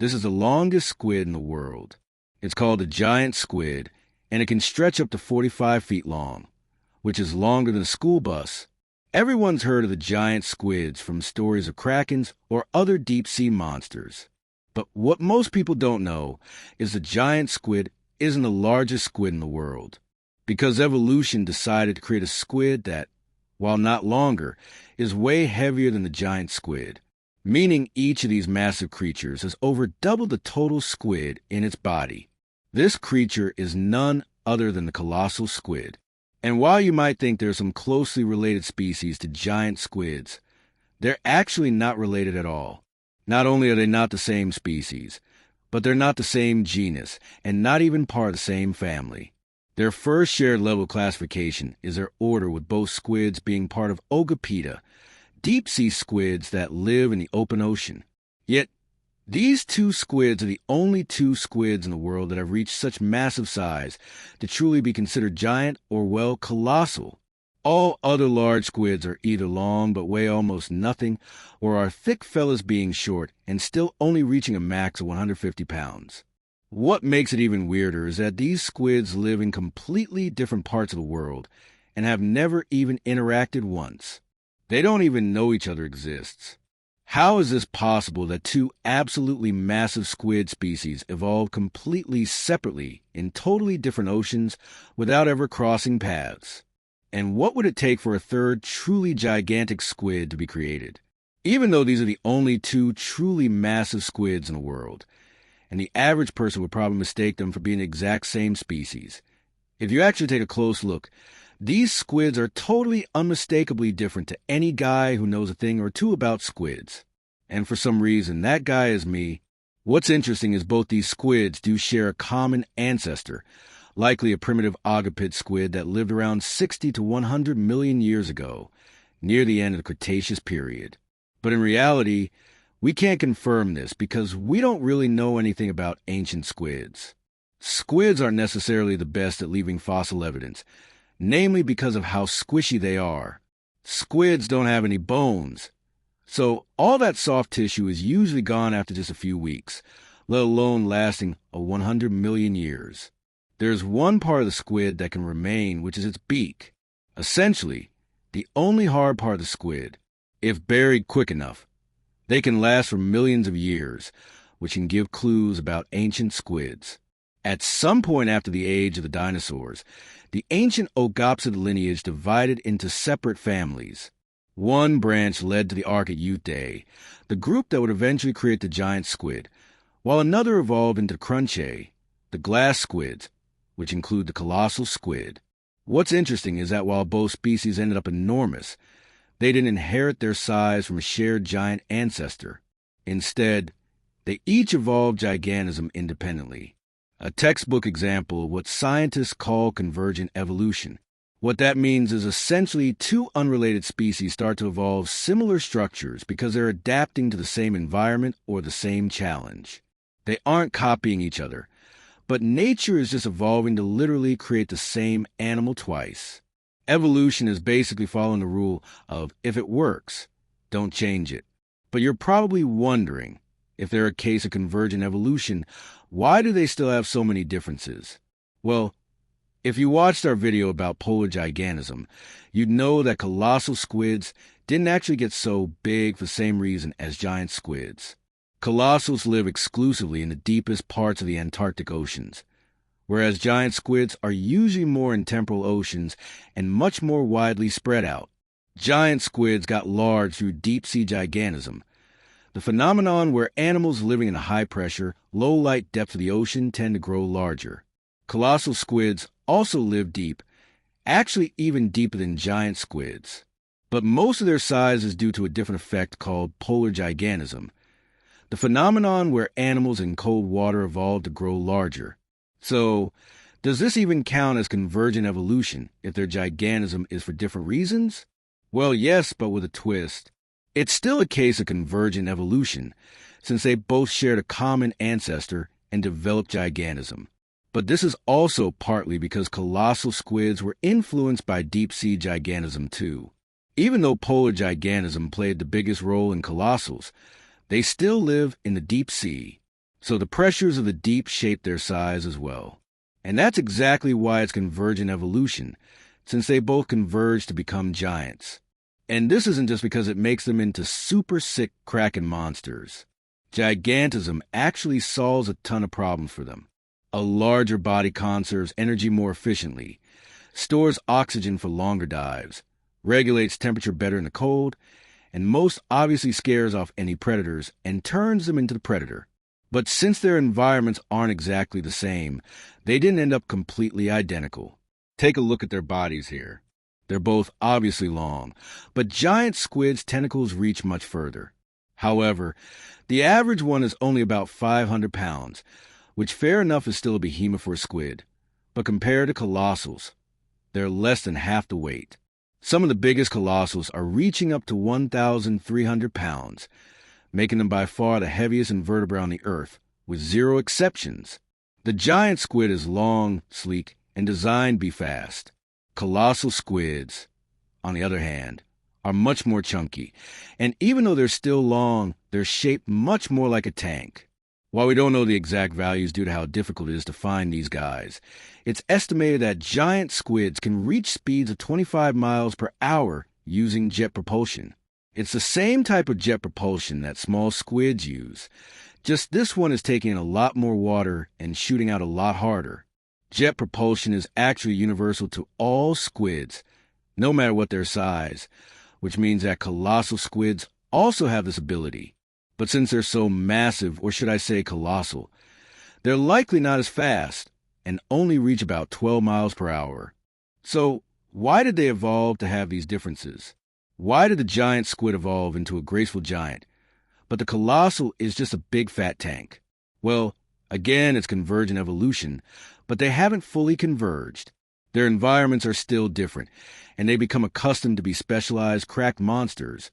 This is the longest squid in the world. It's called a giant squid, and it can stretch up to 45 feet long, which is longer than a school bus. Everyone's heard of the giant squids from stories of krakens or other deep-sea monsters. But what most people don't know is the giant squid isn't the largest squid in the world, because evolution decided to create a squid that, while not longer, is way heavier than the giant squid, meaning each of these massive creatures has over double the total squid in its body. This creature is none other than the colossal squid. And while you might think there are some closely related species to giant squids, they're actually not related at all. Not only are they not the same species, but they're not the same genus and not even part of the same family. Their first shared level classification is their order, with both squids being part of Ogapita, deep-sea squids that live in the open ocean. Yet, these two squids are the only two squids in the world that have reached such massive size to truly be considered giant or, well, colossal. All other large squids are either long but weigh almost nothing, or are thick fellas being short and still only reaching a max of 150 pounds. What makes it even weirder is that these squids live in completely different parts of the world and have never even interacted once. They don't even know each other exists. How is this possible that two absolutely massive squid species evolved completely separately in totally different oceans without ever crossing paths? And what would it take for a third truly gigantic squid to be created? Even though these are the only two truly massive squids in the world, and the average person would probably mistake them for being the exact same species. If you actually take a close look, these squids are totally unmistakably different to any guy who knows a thing or two about squids. And for some reason, that guy is me. What's interesting is both these squids do share a common ancestor, likely a primitive ogapid squid that lived around 60 to 100 million years ago, near the end of the Cretaceous period. But in reality, we can't confirm this because we don't really know anything about ancient squids. Squids aren't necessarily the best at leaving fossil evidence, namely because of how squishy they are. Squids don't have any bones, so all that soft tissue is usually gone after just a few weeks, let alone lasting 100 million years. There's one part of the squid that can remain, which is its beak. Essentially, the only hard part of the squid, if buried quick enough. They can last for millions of years, which can give clues about ancient squids. At some point after the age of the dinosaurs, the ancient Ogapsid lineage divided into separate families. One branch led to the Archaeutae, the group that would eventually create the giant squid, while another evolved into Crunchae, the glass squids, which include the colossal squid. What's interesting is that while both species ended up enormous, they didn't inherit their size from a shared giant ancestor. Instead, they each evolved gigantism independently. A textbook example of what scientists call convergent evolution. What that means is essentially two unrelated species start to evolve similar structures because they're adapting to the same environment or the same challenge. They aren't copying each other, but nature is just evolving to literally create the same animal twice. Evolution is basically following the rule of if it works, don't change it. But you're probably wondering, if they're a case of convergent evolution, why do they still have so many differences? Well, if you watched our video about polar gigantism, you'd know that colossal squids didn't actually get so big for the same reason as giant squids. Colossals live exclusively in the deepest parts of the Antarctic oceans, whereas giant squids are usually more in temperate oceans and much more widely spread out. Giant squids got large through deep-sea gigantism, the phenomenon where animals living in a high-pressure, low-light depth of the ocean tend to grow larger. Colossal squids also live deep, actually even deeper than giant squids. But most of their size is due to a different effect called polar gigantism, the phenomenon where animals in cold water evolve to grow larger. So, does this even count as convergent evolution if their gigantism is for different reasons? Well, yes, but with a twist. It's still a case of convergent evolution, since they both shared a common ancestor and developed gigantism. But this is also partly because colossal squids were influenced by deep-sea gigantism too. Even though polar gigantism played the biggest role in colossals, they still live in the deep sea. So the pressures of the deep shape their size as well. And that's exactly why it's convergent evolution, since they both converge to become giants. And this isn't just because it makes them into super sick kraken monsters. Gigantism actually solves a ton of problems for them. A larger body conserves energy more efficiently, stores oxygen for longer dives, regulates temperature better in the cold, and most obviously scares off any predators and turns them into the predator. But since their environments aren't exactly the same, they didn't end up completely identical. Take a look at their bodies here. They're both obviously long, but giant squids' tentacles reach much further. However, the average one is only about 500 pounds, which fair enough is still a behemoth for a squid. But compared to colossals, they're less than half the weight. Some of the biggest colossals are reaching up to 1,300 pounds, making them by far the heaviest invertebrate on the Earth, with zero exceptions. The giant squid is long, sleek, and designed to be fast. Colossal squids, on the other hand, are much more chunky, and even though they're still long, they're shaped much more like a tank. While we don't know the exact values due to how difficult it is to find these guys, it's estimated that giant squids can reach speeds of 25 miles per hour using jet propulsion. It's the same type of jet propulsion that small squids use, just this one is taking in a lot more water and shooting out a lot harder. Jet propulsion is actually universal to all squids, no matter what their size, which means that colossal squids also have this ability. But since they're so massive, or should I say colossal, they're likely not as fast and only reach about 12 miles per hour. So why did they evolve to have these differences? Why did the giant squid evolve into a graceful giant, but the colossal is just a big fat tank? Well, again, it's convergent evolution, but they haven't fully converged. Their environments are still different, and they become accustomed to be specialized cracked monsters,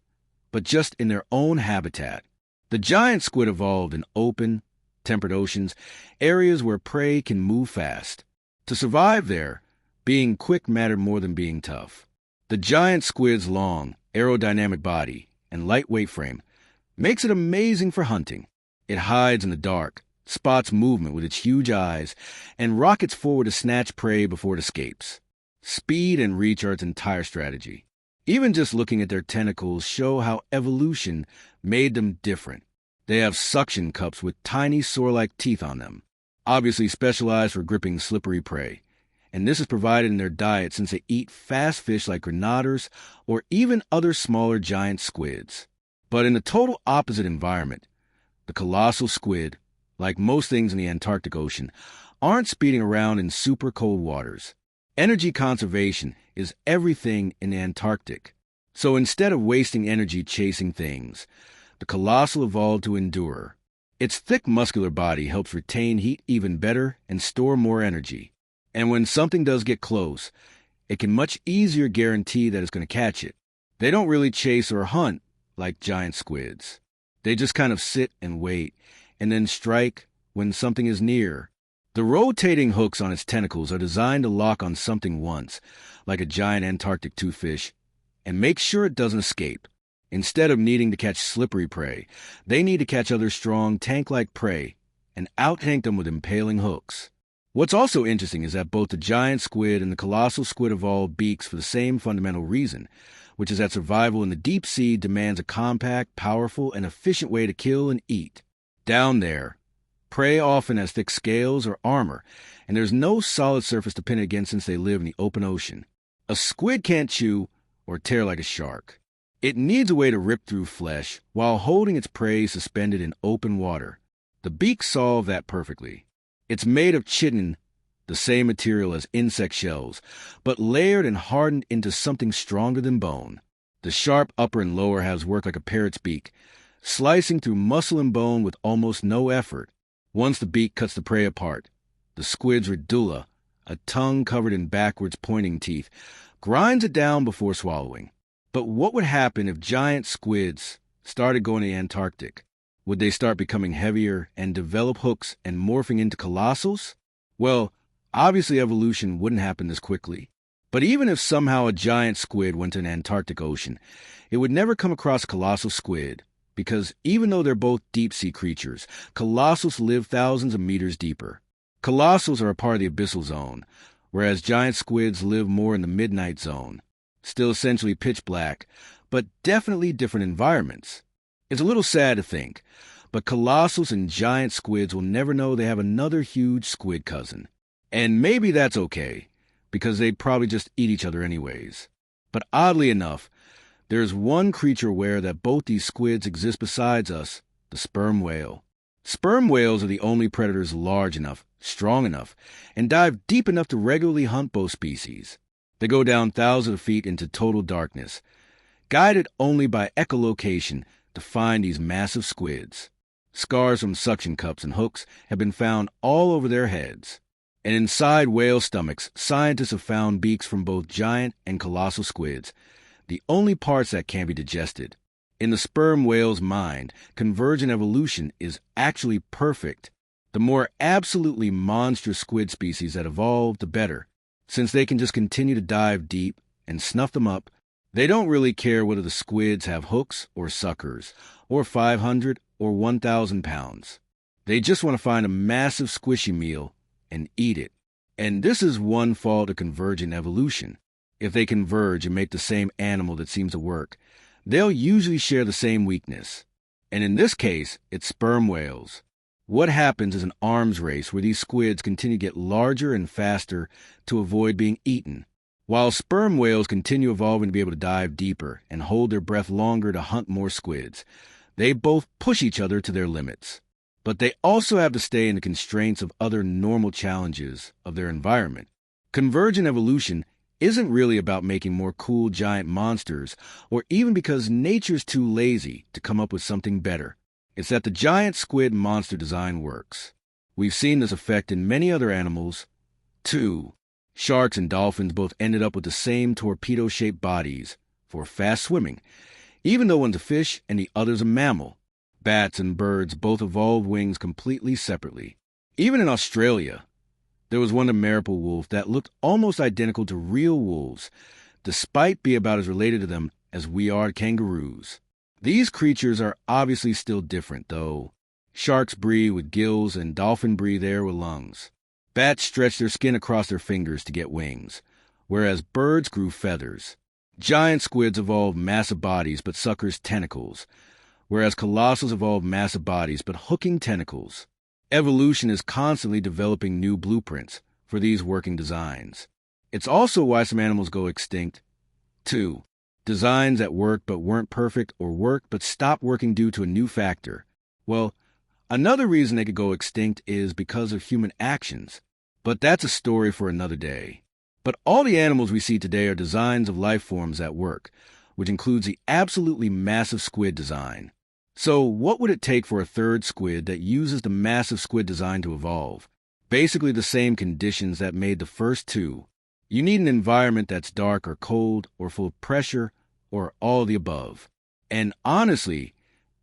but just in their own habitat. The giant squid evolved in open, temperate oceans, areas where prey can move fast. To survive there, being quick mattered more than being tough. The giant squid's long, aerodynamic body and lightweight frame makes it amazing for hunting. It hides in the dark, spots movement with its huge eyes, and rockets forward to snatch prey before it escapes. Speed and reach are its entire strategy. Even just looking at their tentacles show how evolution made them different. They have suction cups with tiny saw-like teeth on them, obviously specialized for gripping slippery prey. And this is provided in their diet since they eat fast fish like grenaders or even other smaller giant squids. But in a total opposite environment, the colossal squid, like most things in the Antarctic Ocean, aren't speeding around in super cold waters. Energy conservation is everything in the Antarctic. So instead of wasting energy chasing things, the colossal evolved to endure. Its thick muscular body helps retain heat even better and store more energy. And when something does get close, it can much easier guarantee that it's going to catch it. They don't really chase or hunt like giant squids. They just kind of sit and wait, and then strike when something is near. The rotating hooks on its tentacles are designed to lock on something once, like a giant Antarctic toothfish, and make sure it doesn't escape. Instead of needing to catch slippery prey, they need to catch other strong, tank-like prey and out-tank them with impaling hooks. What's also interesting is that both the giant squid and the colossal squid evolved beaks for the same fundamental reason, which is that survival in the deep sea demands a compact, powerful, and efficient way to kill and eat. Down there, prey often has thick scales or armor, and there's no solid surface to pin it against since they live in the open ocean. A squid can't chew or tear like a shark. It needs a way to rip through flesh while holding its prey suspended in open water. The beaks solve that perfectly. It's made of chitin, the same material as insect shells, but layered and hardened into something stronger than bone. The sharp upper and lower halves work like a parrot's beak, slicing through muscle and bone with almost no effort. Once the beak cuts the prey apart, the squid's radula, a tongue covered in backwards pointing teeth, grinds it down before swallowing. But what would happen if giant squids started going to the Antarctic? Would they start becoming heavier and develop hooks and morphing into colossals? Well, obviously evolution wouldn't happen this quickly. But even if somehow a giant squid went to an Antarctic Ocean, it would never come across a colossal squid because even though they're both deep-sea creatures, colossals live thousands of meters deeper. Colossals are a part of the abyssal zone, whereas giant squids live more in the midnight zone. Still essentially pitch black, but definitely different environments. It's a little sad to think, but colossals and giant squids will never know they have another huge squid cousin. And maybe that's okay, because they'd probably just eat each other anyways. But oddly enough, there's one creature aware that both these squids exist besides us, the sperm whale. Sperm whales are the only predators large enough, strong enough, and dive deep enough to regularly hunt both species. They go down thousands of feet into total darkness, guided only by echolocation to find these massive squids. Scars from suction cups and hooks have been found all over their heads. And inside whale stomachs, scientists have found beaks from both giant and colossal squids, the only parts that can't be digested. In the sperm whale's mind, convergent evolution is actually perfect. The more absolutely monstrous squid species that evolve, the better. Since they can just continue to dive deep and snuff them up, they don't really care whether the squids have hooks or suckers, or 500 or 1,000 pounds. They just want to find a massive squishy meal and eat it. And this is one fault of convergent evolution. If they converge and make the same animal that seems to work, they'll usually share the same weakness. And in this case, it's sperm whales. What happens is an arms race where these squids continue to get larger and faster to avoid being eaten, while sperm whales continue evolving to be able to dive deeper and hold their breath longer to hunt more squids. They both push each other to their limits. But they also have to stay in the constraints of other normal challenges of their environment. Convergent evolution isn't really about making more cool giant monsters, or even because nature's too lazy to come up with something better. It's that the giant squid monster design works. We've seen this effect in many other animals, too. Sharks and dolphins both ended up with the same torpedo-shaped bodies for fast swimming, even though one's a fish and the other's a mammal. Bats and birds both evolved wings completely separately. Even in Australia, there was one Maripal wolf that looked almost identical to real wolves, despite being about as related to them as we are kangaroos. These creatures are obviously still different, though. Sharks breathe with gills and dolphins breathe air with lungs. Bats stretch their skin across their fingers to get wings, whereas birds grew feathers. Giant squids evolved massive bodies but suckers tentacles, whereas colossals evolve massive bodies but hooking tentacles. Evolution is constantly developing new blueprints for these working designs. It's also why some animals go extinct, too. Designs that worked but weren't perfect, or worked but stopped working due to a new factor. Well, another reason they could go extinct is because of human actions, but that's a story for another day. But all the animals we see today are designs of life forms that work, which includes the absolutely massive squid design. So what would it take for a third squid that uses the massive squid design to evolve? Basically the same conditions that made the first two. You need an environment that's dark or cold or full of pressure or all of the above. And honestly,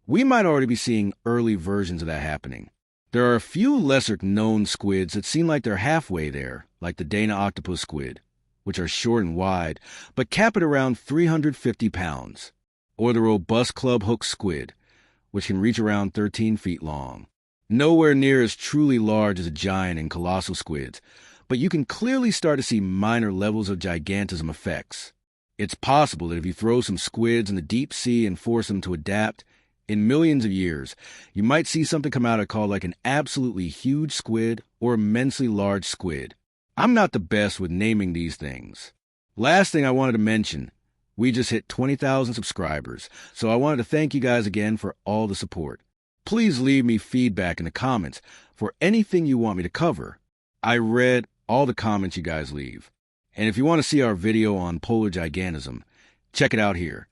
we might already be seeing early versions of that happening. There are a few lesser known squids that seem like they're halfway there, like the Dana octopus squid, which are short and wide, but cap at around 350 pounds. Or the robust club-hook squid, which can reach around 13 feet long. Nowhere near as truly large as a giant and colossal squids, but you can clearly start to see minor levels of gigantism effects. It's possible that if you throw some squids in the deep sea and force them to adapt, in millions of years, you might see something come out of called like an absolutely huge squid or immensely large squid. I'm not the best with naming these things. Last thing I wanted to mention, we just hit 20,000 subscribers, so I wanted to thank you guys again for all the support. Please leave me feedback in the comments for anything you want me to cover. I read all the comments you guys leave. And if you want to see our video on polar gigantism, check it out here.